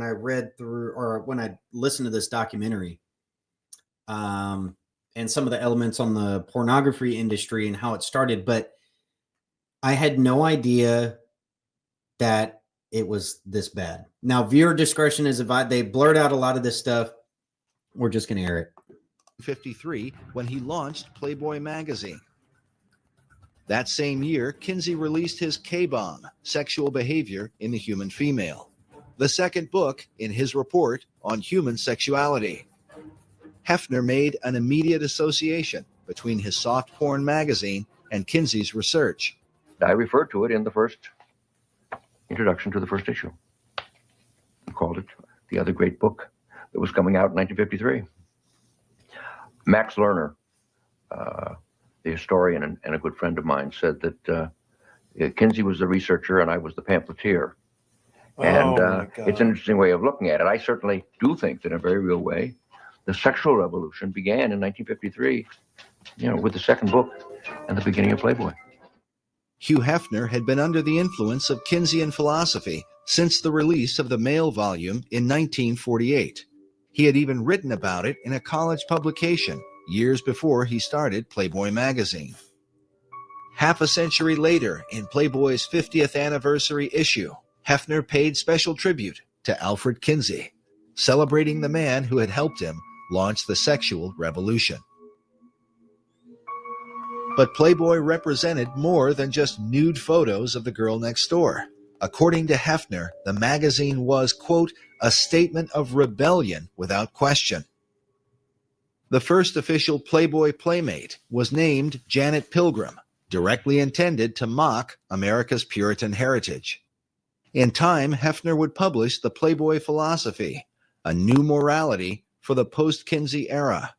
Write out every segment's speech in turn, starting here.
I read through, or when I listened to this documentary, and some of the elements on the pornography industry and how it started, but I had no idea that it was this bad. Now, viewer discretion is advised. They blurred out a lot of this stuff. We're just going to air it. 1953, when he launched Playboy magazine. That same year, Kinsey released his K-Bomb, Sexual Behavior in the Human Female, the second book in his report on human sexuality. Hefner made an immediate association between his soft porn magazine and Kinsey's research. I referred to it in the first introduction to the first issue. I called it the other great book that was coming out in 1953. Max Lerner, the historian and a good friend of mine, said that Kinsey was the researcher and I was the pamphleteer. And it's an interesting way of looking at it. I certainly do think that in a very real way, the sexual revolution began in 1953, with the second book and the beginning of Playboy. Hugh Hefner had been under the influence of Kinseyan philosophy since the release of the male volume in 1948. He had even written about it in a college publication years before he started Playboy magazine. Half a century later, in Playboy's 50th anniversary issue, Hefner paid special tribute to Alfred Kinsey, celebrating the man who had helped him launch the sexual revolution. But Playboy represented more than just nude photos of the girl next door. According to Hefner, the magazine was, quote, a statement of rebellion without question. The first official Playboy playmate was named Janet Pilgrim, directly intended to mock America's Puritan heritage. In time, Hefner would publish the Playboy philosophy, a new morality for the post-Kinsey era.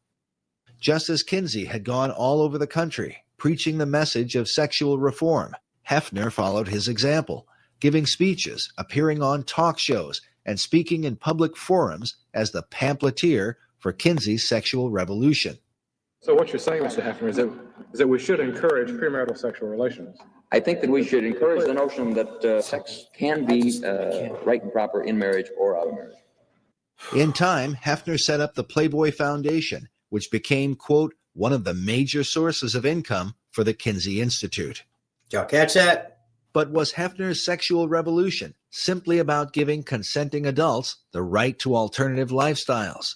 Just as Kinsey had gone all over the country, preaching the message of sexual reform, Hefner followed his example, giving speeches, appearing on talk shows, and speaking in public forums as the pamphleteer for Kinsey's sexual revolution. So what you're saying, Mr. Hefner, is that we should encourage premarital sexual relations? I think that we should encourage the notion that sex can be right and proper in marriage or out of marriage. In time, Hefner set up the Playboy Foundation, which became, quote, one of the major sources of income for the Kinsey Institute. Did y'all catch that? But was Hefner's sexual revolution simply about giving consenting adults the right to alternative lifestyles?